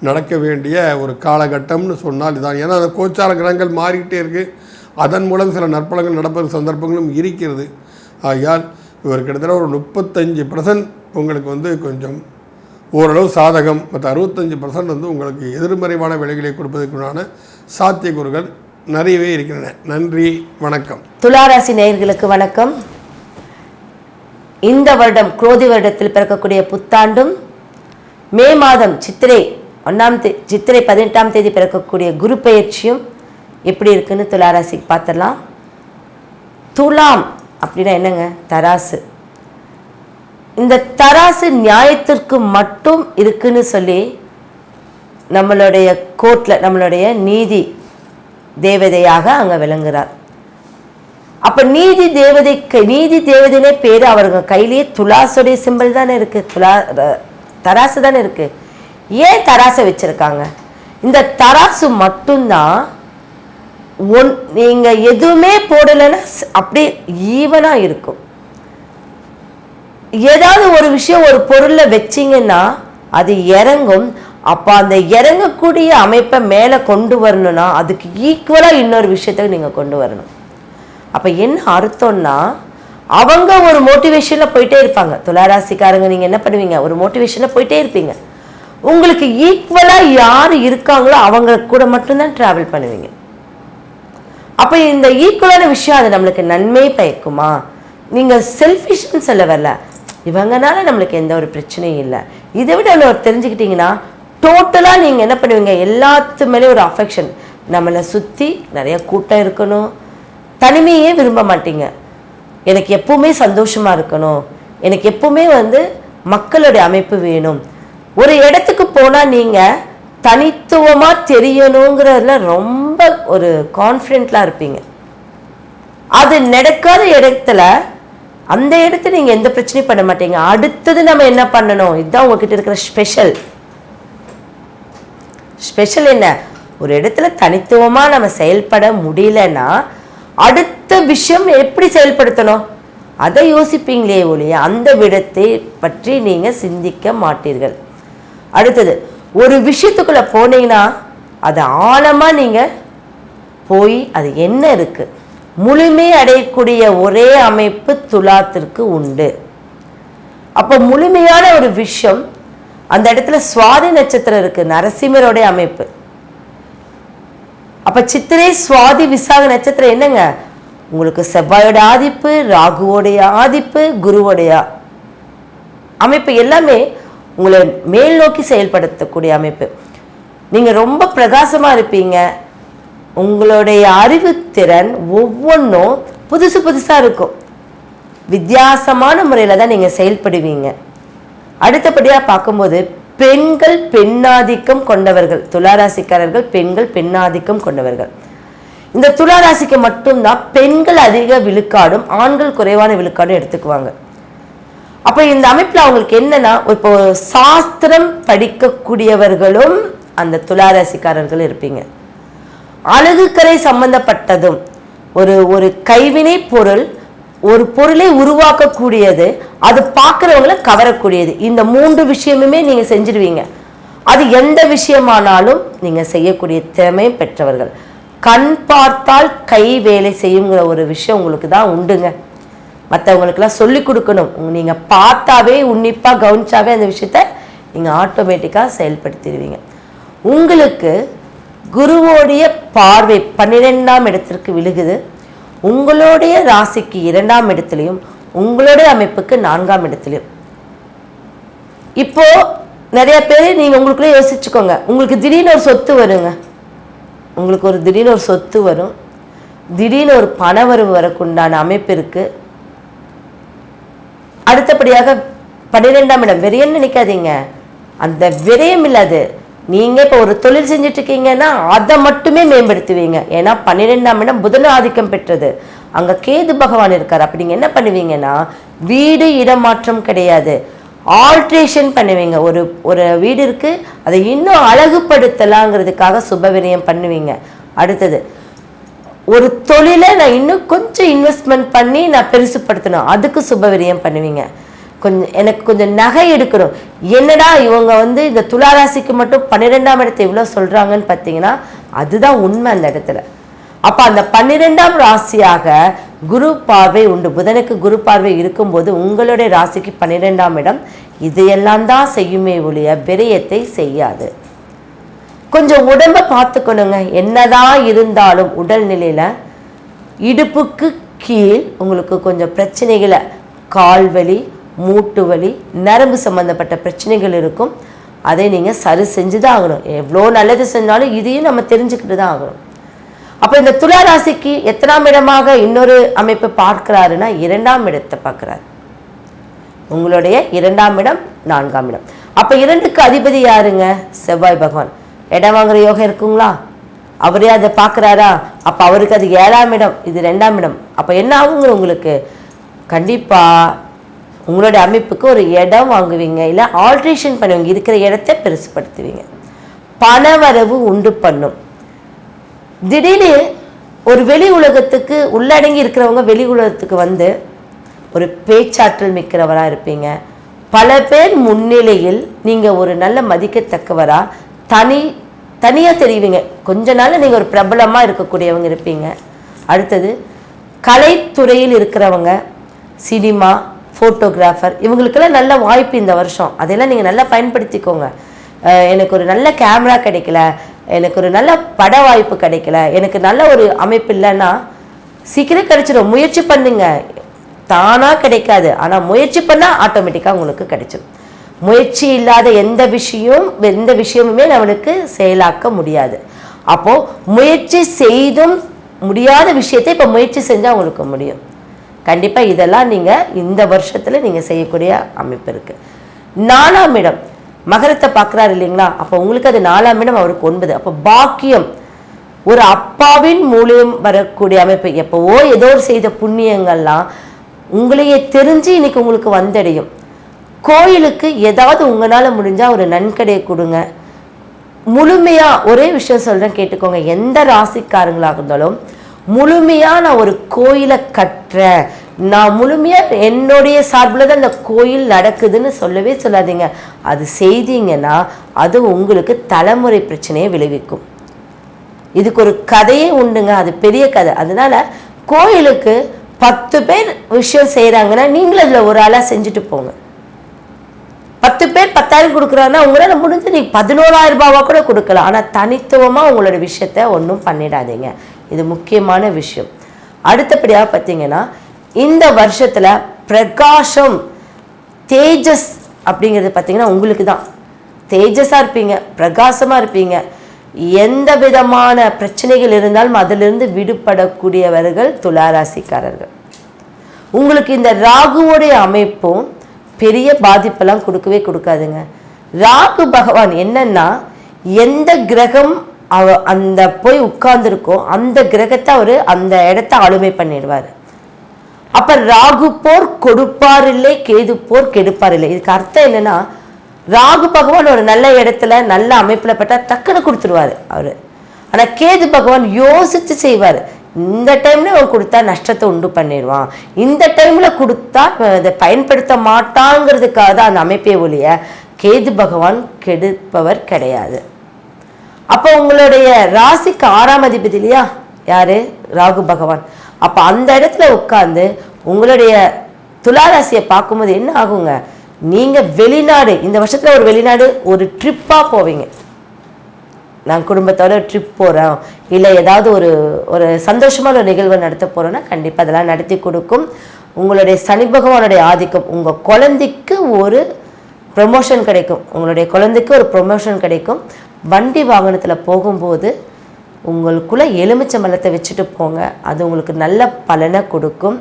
நடக்க வேண்டிய ஒரு காலகட்டம்னு சொன்னால் இதுதான். ஏன்னா அந்த கோச்சார கிரகங்கள் மாறிக்கிட்டே இருக்குது. அதன் மூலம் சில நற்பலங்கள் நடப்பது சந்தர்ப்பங்களும் இருக்கிறது. ஆகையால் இவர் கிட்டத்தட்ட ஒரு 35% உங்களுக்கு வந்து கொஞ்சம் ஓரளவு சாதகம், மற்ற 65% வந்து உங்களுக்கு எதிர்மறைவான விலைகளை கொடுப்பதற்கான சாத்தியக்கூறுகள் நிறையவே இருக்கின்றன. நன்றி, வணக்கம். துளாராசி நேயர்களுக்கு வணக்கம். இந்த வருடம் குரோதி வருடத்தில் பிறக்கக்கூடிய புத்தாண்டும், மே மாதம் சித்திரை 18ஆம் தேதி பிறக்கக்கூடிய குரு பெயர்ச்சியும் எப்படி இருக்குன்னு துளாராசிக்கு பார்த்துடலாம். துலாம் அப்படின்னா என்னங்க? தராசு. இந்த தராசு நியாயத்திற்கு மட்டும் இருக்குன்னு சொல்லி நம்மளுடைய கோர்ட்டில் நம்மளுடைய நீதி தேவதையாக அங்கே விளங்குகிறார். அப்போ நீதி தேவதைனே பேர். அவருங்க கையிலேயே துலாசுடைய சிம்பிள் தானே இருக்குது, தராசு தானே இருக்குது. ஏன் தராசை வச்சுருக்காங்க? இந்த தராசு மட்டும்தான் நீங்கள் எதுவுமே போடலைன்னா அப்படியே ஈவனாக இருக்கும். ஏதாவது ஒரு விஷயம் ஒரு பொருளில் வச்சிங்கன்னா அது இறங்கும். அப்போ அந்த இறங்கக்கூடிய அமைப்பை மேலே கொண்டு வரணும்னா அதுக்கு ஈக்குவலாக இன்னொரு விஷயத்தை நீங்கள் கொண்டு வரணும். அப்போ என்ன அர்த்தம்னா, அவங்க ஒரு மோட்டிவேஷனில் போயிட்டே இருப்பாங்க. துளாராசிக்காரங்க நீங்கள் என்ன பண்ணுவீங்க? ஒரு மோட்டிவேஷனில் போயிட்டே இருப்பீங்க. உங்களுக்கு ஈக்குவலாக யார் இருக்காங்களோ அவங்க கூட மட்டும்தான் ட்ராவல் பண்ணுவீங்க. அப்போ இந்த ஈக்குவலான விஷயம் அது நம்மளுக்கு நன்மை பயக்குமா? நீங்கள் செல்ஃபிஷ்னு சொல்ல வரல, இவங்கனால நம்மளுக்கு எந்த ஒரு பிரச்சனையும் இல்லை. இதை விட ஒரு தெரிஞ்சுக்கிட்டிங்கன்னா டோட்டலாக நீங்கள் என்ன பண்ணுவீங்க? எல்லாத்து மேலே ஒரு அஃபெக்ஷன். நம்மளை சுற்றி நிறைய கூட்டம் இருக்கணும், தனிமையே விரும்ப மாட்டீங்க. எனக்கு எப்பவுமே சந்தோஷமாக இருக்கணும், எனக்கு எப்பவுமே மக்களுடைய அமைப்பு வேணும். ஒரு இடத்துக்கு போனால் நீங்கள் தனித்துவமாக தெரியணுங்கிறதுல ரொம்ப ரொம்ப ஒரு கான்ஃபிடென்ட்லாம் இருப்பீங்க. அது நடக்காத இடத்துல அந்த இடத்துல நீங்கள் எந்த பிரச்சனையும் பண்ண மாட்டீங்க. அடுத்தது நம்ம என்ன பண்ணணும், இதுதான் உங்ககிட்ட இருக்கிற ஸ்பெஷல் என்ன, ஒரு இடத்துல தனித்துவமாக நம்ம செயல்பட முடியலன்னா அடுத்த விஷயம் எப்படி செயல்படுத்தணும் அதை யோசிப்பீங்களே ஒழிய அந்த விடத்தை பற்றி நீங்கள் சிந்திக்க மாட்டீர்கள். அடுத்தது ஒரு விஷயத்துக்குள்ளே போனீங்கன்னா அது ஆழமாக நீங்கள் போய் அது என்ன இருக்குது முழுமை அடையக்கூடிய ஒரே அமைப்பு துலாத்திற்கு உண்டு. அப்போ முழுமையான ஒரு விஷயம் அந்த இடத்துல சுவாதி நட்சத்திரம் இருக்குது, நரசிம்மருடைய அமைப்பு. அப்போ சித்திரை சுவாதி விசாக நட்சத்திரம் என்னங்க, உங்களுக்கு செவ்வாயோட ஆதிப்பு, ராகுவோடைய ஆதிப்பு, குருவோடைய அமைப்பு எல்லாமே உங்களை மேல் நோக்கி செயல்படுத்தக்கூடிய அமைப்பு. நீங்கள் ரொம்ப பிரகாசமாக இருப்பீங்க. உங்களுடைய அறிவுத்திறன் ஒவ்வொன்றும் புதுசாக இருக்கும். வித்தியாசமான முறையில் தான் நீங்கள் செயல்படுவீங்க. அடுத்தபடியாக பார்க்கும்போது பெண்கள் பெண்ணாதிக்கம் கொண்டவர்கள், துளாராசிக்காரர்கள் பெண்கள் பெண்ணாதிக்கம் கொண்டவர்கள். இந்த துளாராசிக்கு மட்டும்தான் பெண்கள் அதிக விழுக்காடும் ஆண்கள் குறைவான விழுக்காடும் எடுத்துக்குவாங்க. அப்போ இந்த அமைப்பில் அவங்களுக்கு என்னன்னா, இப்போ சாஸ்திரம் படிக்கக்கூடியவர்களும் அந்த துளாராசிக்காரர்கள் இருப்பீங்க. அழகுக்கரை சம்பந்தப்பட்டதும் ஒரு கைவினை பொருள், ஒரு பொருளை உருவாக்கக்கூடியது, அது பார்க்குறவங்களை கவரக்கூடியது, இந்த 3 விஷயமுமே நீங்கள் செஞ்சிடுவீங்க. அது எந்த விஷயமானாலும் நீங்கள் செய்யக்கூடிய திறமை பெற்றவர்கள். கண் பார்த்தால் கை வேலை செய்யுங்கிற ஒரு விஷயம் உங்களுக்கு தான் உண்டுங்க. மற்றவங்களுக்கெல்லாம் சொல்லி கொடுக்கணும். நீங்கள் பார்த்தாவே உன்னிப்பாக கவனிச்சாவே அந்த விஷயத்த நீங்கள் ஆட்டோமேட்டிக்காக செயல்படுத்திடுவீங்க. உங்களுக்கு குருவோடைய பார்வை 12ஆம் இடத்திற்கு விழுகுது. உங்களுடைய ராசிக்கு 2ஆம் இடத்துலையும் உங்களுடைய அமைப்புக்கு 4ஆம் இடத்துலையும். இப்போ நிறைய பேர் நீங்கள் உங்களுக்குள்ளே யோசிச்சுக்கோங்க, உங்களுக்கு திடீர்னு ஒரு சொத்து வருங்க, உங்களுக்கு திடீர்னு ஒரு சொத்து வரும், திடீர்னு ஒரு பணவரவு வரக்குண்டான அமைப்பு இருக்குது. அடுத்தபடியாக 12ஆம் இடம் விரயம்னு நினைக்காதீங்க, அந்த விரயம் இல்லாது நீங்கள் இப்போ ஒரு தொழில் செஞ்சுட்டு இருக்கீங்கன்னா அதை மட்டுமே மேம்படுத்துவீங்க. ஏன்னா 12ஆம் இடம் புதன் ஆதிக்கம் பெற்றது, அங்கே கேது பகவான் இருக்கார். அப்படி நீங்கள் என்ன பண்ணுவீங்கன்னா, வீடு இடமாற்றம் கிடையாது, ஆல்ட்ரேஷன் பண்ணுவீங்க. ஒரு வீடு இருக்குது, அதை இன்னும் அழகுபடுத்தலாங்கிறதுக்காக சுபவிரயம் பண்ணுவீங்க. அடுத்தது ஒரு தொழிலை நான் இன்னும் கொஞ்சம் இன்வெஸ்ட்மெண்ட் பண்ணி நான் பெருசுப்படுத்தணும், அதுக்கு சுபவிரயம் பண்ணுவீங்க. எனக்கு கொஞ்சம் நகை எடுக்கணும், என்னடா இவங்க இந்த துளாராசிக்கு மட்டும் 12ஆம் இடத்தை இவ்வளோ சொல்கிறாங்கன்னு பார்த்தீங்கன்னா அதுதான் உண்மை அந்த இடத்துல. அப்போ அந்த 12ஆம் ராசியாக குரு பார்வை உண்டு. புதனுக்கு குரு பார்வை இருக்கும்போது உங்களுடைய ராசிக்கு 12ஆம் இடம் இதையெல்லாம் தான் செய்யுமே ஒழிய விரயத்தை செய்யாது. கொஞ்சம் உடம்பை பார்த்துக்கணுங்க. என்னதான் இருந்தாலும் உடல்நிலையில் இடுப்புக்கு கீழ் உங்களுக்கு கொஞ்சம் பிரச்சனைகளை, கால்வலி, மூட்டு வலி, நரம்பு சம்பந்தப்பட்ட பிரச்சனைகள் இருக்கும். அதை நீங்கள் சரி செஞ்சு தான் ஆகணும். எவ்வளோ நல்லது செஞ்சாலும் இதையும் நம்ம தெரிஞ்சுக்கிட்டு தான் ஆகணும். அப்போ இந்த துளாராசிக்கு எத்தனாம் இடமாக இன்னொரு அமைப்பை பார்க்கிறாருன்னா 2ஆம் இடத்தை பார்க்குறாரு. உங்களுடைய 2ஆம் இடம் 4ஆம் இடம். அப்போ 2க்கு அதிபதி யாருங்க, செவ்வாய் பகவான். இடம் வாங்குற யோகம் இருக்குங்களா, அவரே அதை பார்க்குறாரா, அப்போ அவருக்கு அது 7ஆம் இடம், இது 2ஆம் இடம். அப்போ என்ன ஆகுங்க, உங்களுக்கு கண்டிப்பாக உங்களுடைய அமைப்புக்கு ஒரு இடம் வாங்குவீங்க, இல்லை ஆல்ட்ரேஷன் பண்ணுவீங்க, இருக்கிற இடத்தை பெருசுப்படுத்துவீங்க. பணவரவு உண்டு பண்ணும். திடீர்னு ஒரு வெளி உலகத்துக்கு உள்ளடங்கி இருக்கிறவங்க வெளி உலகத்துக்கு ஒரு பேச்சாற்றல் மிக்கிறவராக இருப்பீங்க. பல பேர் முன்னிலையில் நீங்கள் ஒரு நல்ல மதிக்கத்தக்கவராக தனியாக தெரிவிங்க. கொஞ்ச நாள் நீங்கள் ஒரு பிரபலமாக இருக்கக்கூடியவங்க இருப்பீங்க. அடுத்தது கலைத்துறையில் இருக்கிறவங்க, சினிமா, ஃபோட்டோகிராஃபர், இவங்களுக்கெல்லாம் நல்ல வாய்ப்பு இந்த வருஷம். அதெல்லாம் நீங்கள் நல்லா பயன்படுத்திக்கோங்க. எனக்கு ஒரு நல்ல கேமரா கிடைக்கல, எனக்கு ஒரு நல்ல பட வாய்ப்பு கிடைக்கல, எனக்கு நல்ல ஒரு அமைப்பு இல்லைன்னா சீக்கிரம் கிடைச்சிடும். முயற்சி பண்ணுங்க, தானாக கிடைக்காது, ஆனால் முயற்சி பண்ணால் ஆட்டோமேட்டிக்காக உங்களுக்கு கிடைச்சிடும். முயற்சி இல்லாத எந்த விஷயமுமே நம்மளுக்கு செயலாக்க முடியாது. அப்போது முயற்சி செய்தும் முடியாத விஷயத்தை இப்போ முயற்சி செஞ்சால் உங்களுக்கு முடியும். கண்டிப்பாக இதெல்லாம் நீங்கள் இந்த வருஷத்தில் நீங்கள் செய்யக்கூடிய அமைப்பு இருக்குது. 4ஆம் இடம் மகரத்தை பார்க்குறாரு இல்லைங்களா, அப்போ உங்களுக்கு அது 4ஆம் இடம், அவருக்கு 9. அப்போ பாக்கியம், ஒரு அப்பாவின் மூலியம் வரக்கூடிய அமைப்பு. எப்போவோ ஏதோ செய்த புண்ணியங்கள்லாம் உங்களையே தெரிஞ்சு இன்னைக்கு உங்களுக்கு வந்தடையும். கோயிலுக்கு ஏதாவது உங்களால் முடிஞ்சால் ஒரு நன்கடையை கொடுங்க. முழுமையாக ஒரே விஷயம் சொல்கிறேன், கேட்டுக்கோங்க. எந்த ராசிக்காரங்களாக இருந்தாலும் முழுமையாக நான் ஒரு கோயிலை கட்டுறேன், நான் முழுமையாக என்னுடைய சார்பில் தான் இந்த கோயில் நடக்குதுன்னு சொல்லவே சொல்லாதீங்க. அது செய்தீங்கன்னா அது உங்களுக்கு தலைமுறை பிரச்சனையை விளைவிக்கும். இதுக்கு ஒரு கதையே உண்டுங்க, அது பெரிய கதை. அதனால கோயிலுக்கு 10 பேர் விஷயம் செய்கிறாங்கன்னா நீங்களும் அதில் ஒரு ஆளாக செஞ்சுட்டு போங்க. 10 பேர் 10,000 கொடுக்குறாங்கன்னா உங்களால் முடிஞ்சு நீங்கள் 11,000 ரூபாவா கூட கொடுக்கலாம். ஆனால் தனித்துவமாக உங்களோட விஷயத்த ஒன்றும் பண்ணிடாதீங்க. இது முக்கியமான விஷயம். அடுத்தபடியாக பார்த்தீங்கன்னா இந்த வருஷத்தில் பிரகாசம், தேஜஸ் அப்படிங்கிறது பார்த்தீங்கன்னா உங்களுக்கு தான். தேஜஸாக இருப்பீங்க, பிரகாசமாக இருப்பீங்க. எந்த விதமான பிரச்சனைகள் இருந்தாலும் அதிலிருந்து விடுபடக்கூடியவர்கள் துளாராசிக்காரர்கள். உங்களுக்கு இந்த ராகுவோடைய அமைப்பும் பெரிய பாதிப்பெல்லாம் கொடுக்கவே கொடுக்காதுங்க. ராகு பகவான் என்னன்னா, எந்த கிரகம் அந்த போய் உட்கார்ந்துருக்கோ அந்த கிரகத்தை அவர் அந்த இடத்த ஆளுமை பண்ணிடுவார். அப்ப ராகு போர் கொடுப்பார் இல்லை, கேது போர் கெடுப்பார் இல்லை. இதுக்கு அர்த்தம் என்னன்னா, ராகு பகவான் ஒரு நல்ல இடத்துல நல்ல அமைப்புல பட்டா டக்குன்னு கொடுத்துருவாரு அவரு. ஆனா கேது பகவான் யோசிச்சு செய்வார். இந்த டைம்ல அவன் கொடுத்தா நஷ்டத்தை உண்டு பண்ணிடுவான், இந்த டைம்ல கொடுத்தா அதை பயன்படுத்த மாட்டாங்கிறதுக்காக தான் அந்த அமைப்பே ஒழிய கேது பகவான் கெடுப்பவர் கிடையாது. அப்போ உங்களுடைய ராசிக்கு 6ஆம் அதிபதி இல்லையா, யாரு? ராகு பகவான். அப்போ அந்த இடத்துல உட்கார்ந்து உங்களுடைய துளாராசியை பார்க்கும்போது என்ன ஆகுங்க, நீங்க வெளிநாடு, இந்த வருஷத்துல ஒரு வெளிநாடு ஒரு ட்ரிப்பா போவீங்க. நான் குடும்பத்தோட ட்ரிப் போகிறோம், இல்லை ஏதாவது ஒரு சந்தோஷமான ஒரு நிகழ்வை நடத்த போகிறோன்னா கண்டிப்பாக அதெல்லாம் நடத்தி கொடுக்கும். உங்களுடைய சனி பகவானுடைய ஆதிக்கம், உங்கள் குழந்தைக்கு ஒரு ப்ரமோஷன் கிடைக்கும், உங்களுடைய குழந்தைக்கு ஒரு ப்ரொமோஷன் கிடைக்கும். வண்டி வாகனத்தில் போகும்போது உங்களுக்குள்ளே எலுமிச்சம்பழத்தை வச்சுட்டு போங்க, அது உங்களுக்கு நல்ல பலனை கொடுக்கும்.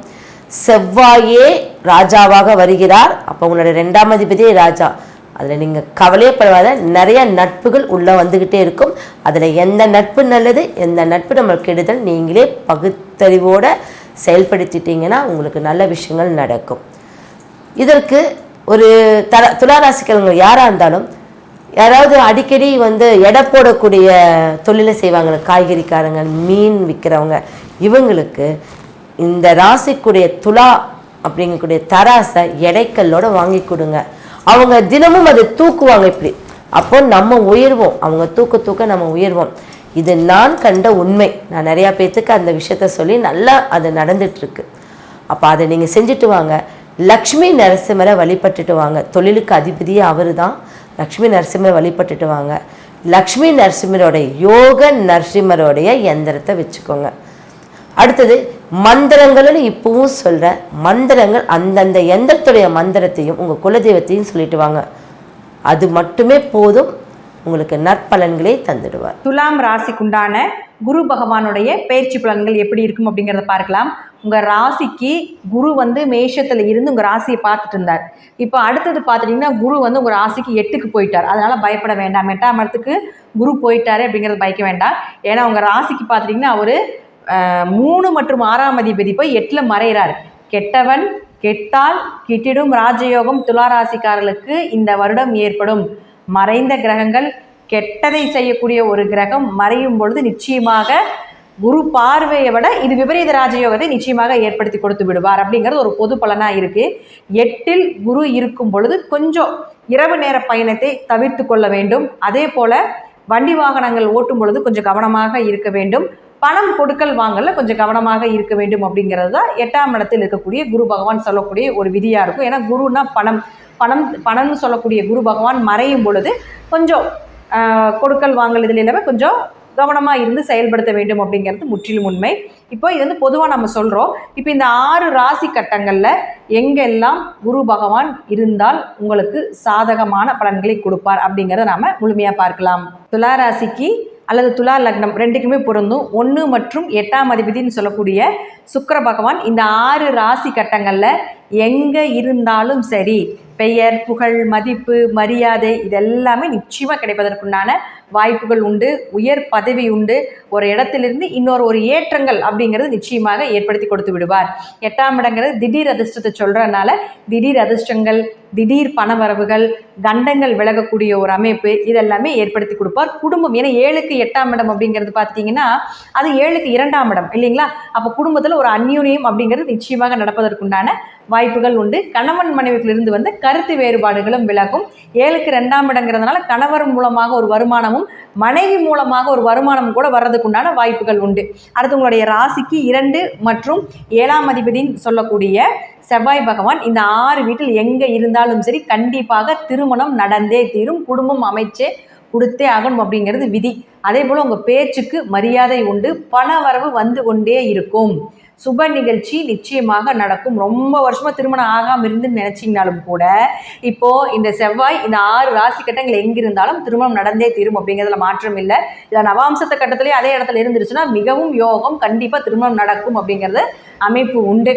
செவ்வாயே ராஜாவாக வருகிறார். அப்போ உங்களுடைய 2ஆம் அதிபதியே ராஜா. அதில் நீங்கள் கவலையப்படாத, நிறைய நட்புகள் உள்ளே வந்துக்கிட்டே இருக்கும். அதில் எந்த நட்பு நல்லது, எந்த நட்பு நம்மளுக்கு கெடுதல், நீங்களே பகுத்தறிவோடு செயல்படுத்திட்டீங்கன்னா உங்களுக்கு நல்ல விஷயங்கள் நடக்கும். இதற்கு ஒரு துளாராசிக்காரங்க யாராக இருந்தாலும், யாராவது அடிக்கடி எடை போடக்கூடிய தொழிலை செய்வாங்க, காய்கறிக்காரங்க, மீன் விற்கிறவங்க, இவங்களுக்கு இந்த ராசிக்குடைய துலா அப்படிங்கக்கூடிய தராசை எடைக்கல்லோட வாங்கி கொடுங்க. அவங்க தினமும் அதை தூக்குவாங்க இப்படி. அப்போ நம்ம உயர்வோம், அவங்க தூக்க நம்ம உயர்வோம். இது நான் கண்ட உண்மை. நான் நிறையா பேர்த்துக்கு அந்த விஷயத்த சொல்லி நல்லா அது நடந்துட்டுருக்கு. அப்போ அதை நீங்கள் செஞ்சுட்டு வாங்க. லக்ஷ்மி நரசிம்மரை வழிபட்டுட்டு வாங்க. தொழிலுக்கு அதிபதியே அவர் தான். லக்ஷ்மி நரசிம்மரை வழிபட்டுட்டு வாங்க. லக்ஷ்மி நரசிம்மரோடைய யோக நரசிம்மரோடைய எந்திரத்தை வச்சுக்கோங்க. அடுத்தது மந்திரங்கள்னு இப்பவும் சொல்ற மந்திரங்கள், அந்தந்த எந்திரத்துடைய மந்திரத்தையும் உங்க குலதெய்வத்தையும் சொல்லிட்டு வாங்க. அது மட்டுமே போதும், உங்களுக்கு நற்பலன்களை தந்துடுவார். துலாம் ராசிக்குண்டான குரு பகவானுடைய பயிற்சி பலன்கள் எப்படி இருக்கும் அப்படிங்கிறத பார்க்கலாம். உங்க ராசிக்கு குரு மேஷத்துல இருந்து உங்க ராசியை பார்த்துட்டு இருந்தார். இப்போ அடுத்தது பார்த்துட்டீங்கன்னா குரு உங்க ராசிக்கு 8க்கு போயிட்டார். அதனால பயப்பட வேண்டாம். 8ஆம் இடத்துக்கு குரு போயிட்டாரு அப்படிங்கிறத பயக்க வேண்டாம். ஏன்னா உங்க ராசிக்கு பார்த்துட்டீங்கன்னா அவரு 3 மற்றும் 6ஆம் அதிபதி போய் 8ல் மறைகிறார். கெட்டவன் கெட்டால் கிட்டிடும் ராஜயோகம் துளாராசிக்காரர்களுக்கு இந்த வருடம் ஏற்படும். மறைந்த கிரகங்கள், கெட்டதை செய்யக்கூடிய ஒரு கிரகம் மறையும் பொழுது நிச்சயமாக குரு பார்வையை விட இது விபரீத ராஜயோகத்தை நிச்சயமாக ஏற்படுத்தி கொடுத்து விடுவார் அப்படிங்கிறது ஒரு பொது பலனாக இருக்குது. 8ல் குரு இருக்கும் பொழுது கொஞ்சம் இரவு நேர பயணத்தை தவிர்த்து கொள்ள வேண்டும். அதே போல் வண்டி வாகனங்கள் ஓட்டும் பொழுது கொஞ்சம் கவனமாக இருக்க வேண்டும். பணம் கொடுக்கல் வாங்கல கொஞ்சம் கவனமாக இருக்க வேண்டும் அப்படிங்கிறது தான் 8ஆம் இடத்தில் இருக்கக்கூடிய குரு பகவான் சொல்லக்கூடிய ஒரு விதியாக இருக்கும். ஏன்னா குருன்னா பணம்னு சொல்லக்கூடிய குரு பகவான் மறையும் பொழுது கொஞ்சம் கொடுக்கல் வாங்கல் இதில் எல்லாமே கொஞ்சம் கவனமாக இருந்து செயல்படுத்த வேண்டும் அப்படிங்கிறது முற்றிலும் உண்மை. இப்போ இது பொதுவாக நம்ம சொல்கிறோம். இப்போ இந்த 6 ராசி கட்டங்களில் எங்கெல்லாம் குரு பகவான் இருந்தால் உங்களுக்கு சாதகமான பலன்களை கொடுப்பார் அப்படிங்கிறத நாம் முழுமையாக பார்க்கலாம். துலா ராசிக்கு அல்லது துலா லக்னம் 2க்குமே பொருந்தும். 1 மற்றும் 8ஆம் அதிபதினு சொல்லக்கூடிய சுக்கிர பகவான் இந்த 6 ராசி கட்டங்களில் எங்கே இருந்தாலும் சரி பெயர், புகழ், மதிப்பு, மரியாதை இதெல்லாமே நிச்சயமாக கிடைப்பதற்குண்டான வாய்ப்புகள் உண்டு. உயர் பதவி உண்டு. ஒரு இடத்திலிருந்து ஒரு ஏற்றங்கள் அப்படிங்கிறது நிச்சயமாக ஏற்படுத்தி கொடுத்து விடுவார். 8ஆம் இடங்கிறது திடீர் அதிர்ஷ்டத்தை சொல்கிறதுனால திடீர் அதிர்ஷ்டங்கள், திடீர் பணவரவுகள், கண்டங்கள் விலகக்கூடிய ஒரு அமைப்பு இதெல்லாமே ஏற்படுத்தி கொடுப்பார். குடும்பம், ஏன்னா 7க்கு 8ஆம் இடம் அப்படிங்கிறது பார்த்தீங்கன்னா அது 7க்கு 2ஆம் இடம் இல்லைங்களா? அப்போ குடும்பத்தில் ஒரு அந்யூன்யம் அப்படிங்கிறது நிச்சயமாக நடப்பதற்குண்டான வாய்ப்புகள் உண்டு. கணவன் மனைவிகளிலிருந்து வந்த கருத்து வேறுபாடுகளும் விலகும். 7க்கு 2ஆம் இடங்கிறதுனால கணவர் மூலமாக ஒரு வருமானமும் மனைவி மூலமாக ஒரு வருமானம் கூட வர்றதுக்குண்டான வாய்ப்புகள் உண்டு. அடுத்து உங்களுடைய ராசிக்கு 2 மற்றும் 7ஆம் அதிபதின்னு சொல்லக்கூடிய செவ்வாய் பகவான் இந்த 6 வீட்டில் எங்கே இருந்தாலும் சரி கண்டிப்பாக திருமணம் நடந்தே தீரும். குடும்பம் அமைச்சே கொடுத்தே ஆகணும் அப்படிங்கிறது விதி. அதே போல் உங்கள் பேச்சுக்கு மரியாதை உண்டு. பண வரவு வந்து கொண்டே இருக்கும். சுப நிகழ்ச்சி நிச்சயமாக நடக்கும். ரொம்ப வருஷமாக திருமணம் ஆகாமல் இருந்துன்னு நினச்சிங்கனாலும் கூட இப்போது இந்த செவ்வாய் இந்த 6 ராசி கட்டங்கள் எங்கிருந்தாலும் திருமணம் நடந்தே தீரும் அப்படிங்கிறதுல மாற்றம் இல்லை. இதில் நவாம்சத்த கட்டத்திலேயே அதே இடத்துல இருந்துருச்சுன்னா மிகவும் யோகம், கண்டிப்பாக திருமணம் நடக்கும் அப்படிங்கிறது அமைப்பு உண்டு.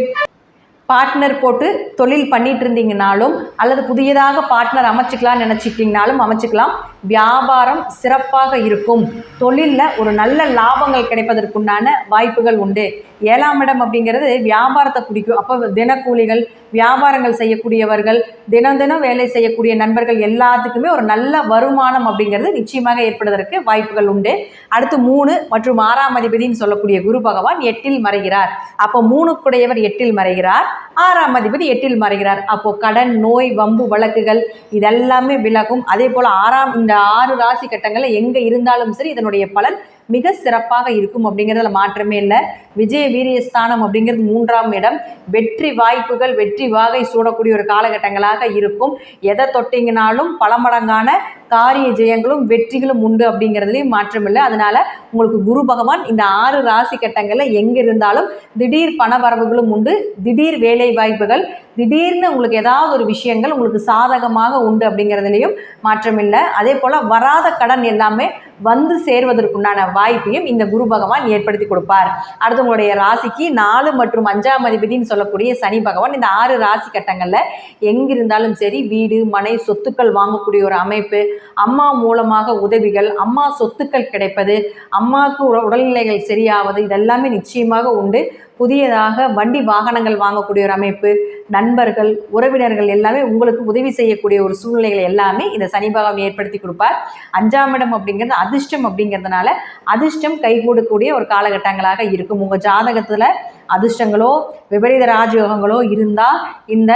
பார்ட்னர் போட்டு தொழில் பண்ணிட்டு இருந்தீங்கனாலும் அல்லது புதியதாக பார்ட்னர் அமைச்சிக்கலாம்னு நினச்சிக்கிங்கனாலும் அமைச்சிக்கலாம். வியாபாரம் சிறப்பாக இருக்கும். தொழிலில் ஒரு நல்ல லாபங்கள் கிடைப்பதற்குண்டான வாய்ப்புகள் உண்டு. 7ஆம் இடம் அப்படிங்கிறது வியாபாரத்தை பிடிக்கும். அப்போ தினக்கூலிகள், வியாபாரங்கள் செய்யக்கூடியவர்கள், தினம் தினம் வேலை செய்யக்கூடிய நண்பர்கள் எல்லாத்துக்குமே ஒரு நல்ல வருமானம் அப்படிங்கிறது நிச்சயமாக ஏற்படுவதற்கு வாய்ப்புகள் உண்டு. அடுத்து 3 மற்றும் 6ஆம் அதிபதினு சொல்லக்கூடிய குரு பகவான் 8ல் மறைகிறார். அப்போ 3க்குடையவர் 8ல் மறைகிறார், 6ஆம் அதிபதி 8ல் மறைகிறார். அப்போ கடன், நோய், வம்பு வழக்குகள் இதெல்லாமே விலகும். அதே போல் இந்த 6 ராசி கட்டங்களில் எங்கே இருந்தாலும் சரி இதனுடைய பலன் மிக சிறப்பாக இருக்கும் அப்படிங்கிறதுல மாற்றமே இல்லை. விஜய வீரியஸ்தானம் அப்படிங்கிறது 3ஆம் இடம். வெற்றி வாய்ப்புகள், வெற்றி வாகை சூடக்கூடிய ஒரு காலகட்டங்களாக இருக்கும். எதை தொட்டிங்கனாலும் பல மடங்கான காரிய ஜெயங்களும் வெற்றிகளும் உண்டு அப்படிங்கிறதுலையும் மாற்றம் இல்லை. அதனால உங்களுக்கு குரு பகவான் இந்த 6 ராசி கட்டங்களில் எங்கே இருந்தாலும் திடீர் பண வரவுகளும் உண்டு. திடீர் வேலை வாய்ப்புகள், திடீர்னு உங்களுக்கு ஏதாவது ஒரு விஷயங்கள் உங்களுக்கு சாதகமாக உண்டு அப்படிங்கிறதுலையும் மாற்றம் இல்லை. அதே போல் வராத கடன் எல்லாமே வந்து சேர்வதற்குண்டான வாய்ப்பையும் இந்த குரு பகவான் ஏற்படுத்தி கொடுப்பார். அடுத்து உங்களுடைய ராசிக்கு 4 மற்றும் 5ஆம் அதிபதினு சொல்லக்கூடிய சனி பகவான் இந்த 6 ராசி கட்டங்களில் எங்கிருந்தாலும் சரி வீடு, மனை, சொத்துக்கள் வாங்கக்கூடிய ஒரு அமைப்பு, அம்மா மூலமாக உதவிகள், அம்மா சொத்துக்கள் கிடைப்பது, அம்மாவுக்கு உடல்நிலைகள் சரியாவது இதெல்லாமே நிச்சயமாக உண்டு. புதியதாக வண்டி வாகனங்கள் வாங்கக்கூடிய ஒரு அமைப்பு, நண்பர்கள், உறவினர்கள் எல்லாமே உங்களுக்கு உதவி செய்யக்கூடிய ஒரு சூழ்நிலைகள் எல்லாமே இந்த சனி பகவான் ஏற்படுத்தி கொடுப்பார். 5ஆம் இடம் அப்படிங்கிறது அதிர்ஷ்டம் அப்படிங்கிறதுனால அதிர்ஷ்டம் கைகூடக்கூடிய ஒரு காலகட்டங்களாக இருக்கும். உங்கள் ஜாதகத்தில் அதிர்ஷ்டங்களோ விபரீத ராஜயோகங்களோ இருந்தால் இந்த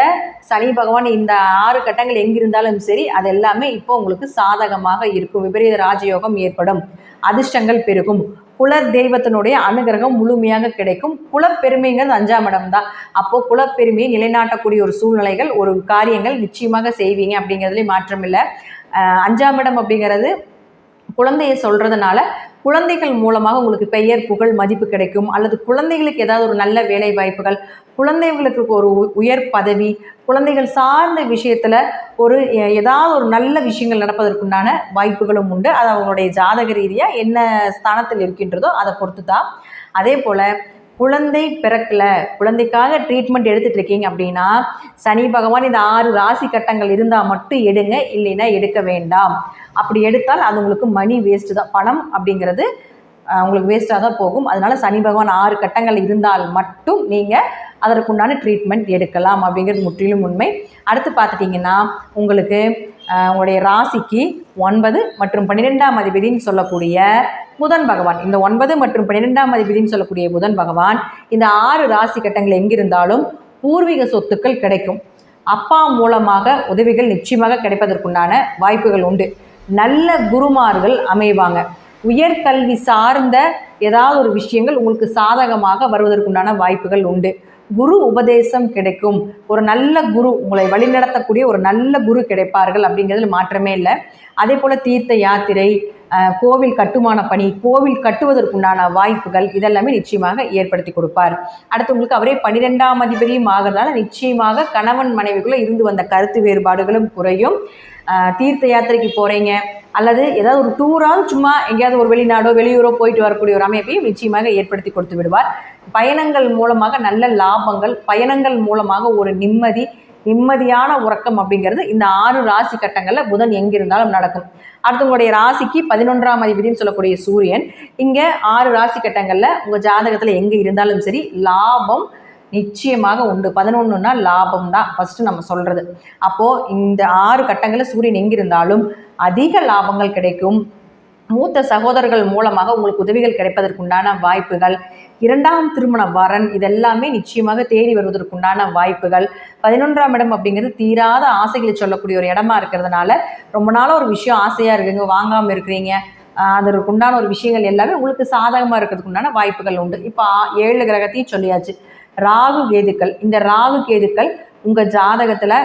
சனி பகவான் இந்த 6 கட்டங்கள் எங்கிருந்தாலும் சரி அது எல்லாமே இப்போ உங்களுக்கு சாதகமாக இருக்கும். விபரீத ராஜயோகம் ஏற்படும், அதிர்ஷ்டங்கள் பெருகும், குல தெய்வத்தினுடைய அனுகிரகம் முழுமையாக கிடைக்கும். குலப்பெருமைங்கிறது 5ஆம் இடம் தான். அப்போது குலப்பெருமையை நிலைநாட்டக்கூடிய ஒரு சூழ்நிலைகள், ஒரு காரியங்கள் நிச்சயமாக செய்வீங்க அப்படிங்கிறதுலேயும் மாற்றம் இல்லை. 5ஆம் இடம் அப்படிங்கிறது குழந்தையை சொல்கிறதுனால குழந்தைகள் மூலமாக உங்களுக்கு பெயர், புகழ், மதிப்பு கிடைக்கும். அல்லது குழந்தைகளுக்கு ஏதாவது ஒரு நல்ல வேலை வாய்ப்புகள், குழந்தைகளுக்கு ஒரு உயர் பதவி, குழந்தைகள் சார்ந்த விஷயத்தில் ஏதாவது ஒரு நல்ல விஷயங்கள் நடப்பதற்குண்டான வாய்ப்புகளும் உண்டு. அது அவங்களுடைய ஜாதக ரீதியாக என்ன ஸ்தானத்தில் இருக்கின்றதோ அதை பொறுத்து தான். அதே போல் குழந்தை பிறக்கல, குழந்தைக்காக ட்ரீட்மெண்ட் எடுத்துகிட்டு இருக்கீங்க அப்படின்னா சனி பகவான் இந்த 6 ராசி கட்டங்கள் இருந்தால் மட்டும் எடுங்க, இல்லைன்னா எடுக்க வேண்டாம். அப்படி எடுத்தால் அது உங்களுக்கு மணி வேஸ்ட்டு தான். பணம் அப்படிங்கிறது உங்களுக்கு வேஸ்ட்டாக தான் போகும். அதனால சனி பகவான் 6 கட்டங்கள் இருந்தால் மட்டும் நீங்கள் அதற்குண்டான ட்ரீட்மெண்ட் எடுக்கலாம் அப்படிங்கிறது முற்றிலும் உண்மை. அடுத்து பார்த்துட்டிங்கன்னா உங்களுக்கு உங்களுடைய ராசிக்கு 9 மற்றும் 12ஆம் அதிபதினு சொல்லக்கூடிய புதன் பகவான், இந்த 9 மற்றும் 12ஆம் அதிபதினு சொல்லக்கூடிய புதன் பகவான் இந்த 6 ராசி கட்டங்கள் எங்கிருந்தாலும் பூர்வீக சொத்துக்கள் கிடைக்கும். அப்பா மூலமாக உதவிகள் நிச்சயமாக கிடைப்பதற்குண்டான வாய்ப்புகள் உண்டு. நல்ல குருமார்கள் அமைவாங்க. உயர்கல்வி சார்ந்த ஏதாவது ஒரு விஷயங்கள் உங்களுக்கு சாதகமாக வருவதற்குண்டான வாய்ப்புகள் உண்டு. குரு உபதேசம் கிடைக்கும். ஒரு நல்ல குரு உங்களை வழிநடத்தக்கூடிய ஒரு நல்ல குரு கிடைப்பார்கள் அப்படிங்கிறதுல மாற்றமே இல்லை. அதே போல் தீர்த்த யாத்திரை, கோவில் கட்டுமான பணி, கோவில் கட்டுவதற்குண்டான வாய்ப்புகள் இதெல்லாமே நிச்சயமாக ஏற்படுத்தி கொடுப்பார். அடுத்து உங்களுக்கு அவரே 12ஆம் அதிபதியும் ஆகிறதால நிச்சயமாக கணவன் மனைவிக்குள்ளே இருந்து வந்த கருத்து வேறுபாடுகளும் குறையும். தீர்த்த யாத்திரைக்கு போகிறீங்க, அல்லது ஏதாவது ஒரு டூராவது சும்மா எங்கேயாவது ஒரு வெளிநாடோ வெளியூரோ போயிட்டு வரக்கூடிய ஒரு அமைப்பையும் நிச்சயமாக ஏற்படுத்தி கொடுத்து விடுவார். பயணங்கள் மூலமாக நல்ல லாபங்கள், பயணங்கள் மூலமாக ஒரு நிம்மதியான உறக்கம் அப்படிங்கிறது இந்த 6 ராசி கட்டங்களில் புதன் எங்கிருந்தாலும் நடக்கும். அடுத்தவங்களுடைய ராசிக்கு 11ஆம் அதிபதினு சொல்லக்கூடிய சூரியன் இங்கே 6 ராசி கட்டங்களில் உங்கள் ஜாதகத்தில் எங்கே இருந்தாலும் சரி லாபம் நிச்சயமாக உண்டு. 11னா லாபம் தான் ஃபஸ்ட்டு நம்ம சொல்கிறது. அப்போது இந்த 6 கட்டங்களில் சூரியன் எங்கிருந்தாலும் அதிக லாபங்கள் கிடைக்கும். மூத்த சகோதரர்கள் மூலமாக உங்களுக்கு உதவிகள் கிடைப்பதற்குண்டான வாய்ப்புகள், 2ஆம் திருமண வரன் இதெல்லாமே நிச்சயமாக தேடி வருவதற்குண்டான வாய்ப்புகள். 11ஆம் இடம் அப்படிங்கிறது தீராத ஆசைகளை சொல்லக்கூடிய ஒரு இடமா இருக்கிறதுனால ரொம்ப நாளாக ஒரு விஷயம் ஆசையாக இருக்குங்க, வாங்காமல் இருக்கிறீங்க, அதற்கு உண்டான ஒரு விஷயங்கள் எல்லாமே உங்களுக்கு சாதகமாக இருக்கிறதுக்கு உண்டான வாய்ப்புகள் உண்டு. இப்போ 7 கிரகத்தையும் சொல்லியாச்சு. ராகு கேதுக்கள், இந்த ராகு கேதுக்கள் உங்கள் ஜாதகத்தில்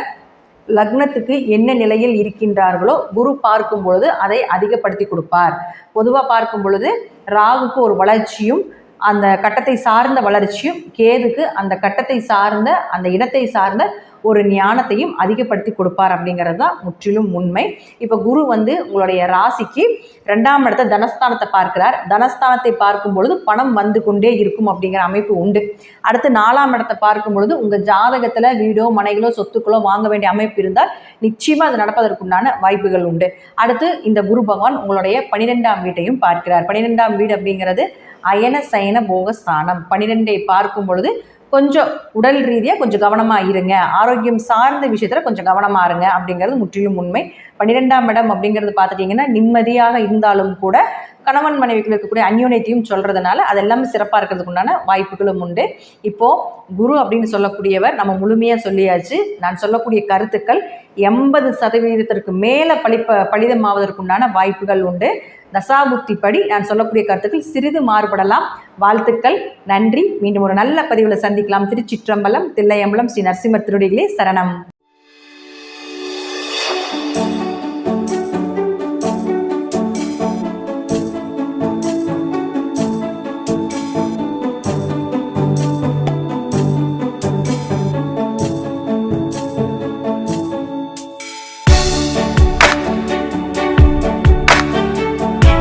லக்னத்துக்கு என்ன நிலையில் இருக்கின்றார்களோ குரு பார்க்கும் பொழுது அதை அதிகப்படுத்தி கொடுப்பார். பொதுவாக பார்க்கும் பொழுது ராகுக்கு ஒரு வளர்ச்சியும் அந்த கட்டத்தை சார்ந்த வளர்ச்சியும், கேதுக்கு அந்த கட்டத்தை சார்ந்த அந்த இடத்தை சார்ந்த ஒரு ஞானத்தையும் அதிகப்படுத்தி கொடுப்பார் அப்படிங்கிறது தான் முற்றிலும் உண்மை. இப்போ குரு உங்களுடைய ராசிக்கு 2ஆம் இடத்தை தனஸ்தானத்தை பார்க்கிறார். தனஸ்தானத்தை பார்க்கும் பொழுது பணம் வந்து கொண்டே இருக்கும் அப்படிங்கிற அமைப்பு உண்டு. அடுத்து 4ஆம் இடத்தை பார்க்கும் பொழுது உங்கள் ஜாதகத்தில் வீடோ மனைகளோ சொத்துக்களோ வாங்க வேண்டிய அமைப்பு இருந்தால் நிச்சயமாக அது நடப்பதற்குண்டான வாய்ப்புகள் உண்டு. அடுத்து இந்த குரு பகவான் உங்களுடைய 12ஆம் வீட்டையும் பார்க்கிறார். 12ஆம் வீடு அப்படிங்கிறது அயன சயன போகஸ்தானம். 12ஐ பார்க்கும் பொழுது கொஞ்சம் உடல் ரீதியாக கொஞ்சம் கவனமாக இருங்க, ஆரோக்கியம் சார்ந்த விஷயத்தில் கொஞ்சம் கவனமாக இருங்க அப்படிங்கிறது முற்றிலும் உண்மை. 12ஆம் இடம் அப்படிங்கிறது பார்த்துட்டிங்கன்னா நிம்மதியாக இருந்தாலும் கூட கணவன் மனைவிக்கு இருக்கக்கூடிய அந்யோன்யத்தையும் சொல்கிறதுனால அதெல்லாமே சிறப்பாக இருக்கிறதுக்கு உண்டான வாய்ப்புகளும் உண்டு. இப்போது குரு அப்படின்னு சொல்லக்கூடியவர் நம்ம முழுமையாக சொல்லியாச்சு. நான் சொல்லக்கூடிய கருத்துக்கள் 80% மேலே பலிதமாவதற்குண்டான வாய்ப்புகள் உண்டு. தசாபுத்தி படி நான் சொல்லக்கூடிய கருத்துக்கள் சிறிது மாறுபடலாம். வாழ்த்துக்கள், நன்றி. மீண்டும் ஒரு நல்ல பதிவில் சந்திக்கலாம். திருச்சிற்றம்பலம், தில்லையம்பலம், ஸ்ரீ நரசிம்மர் திருவடிகளே சரணம்.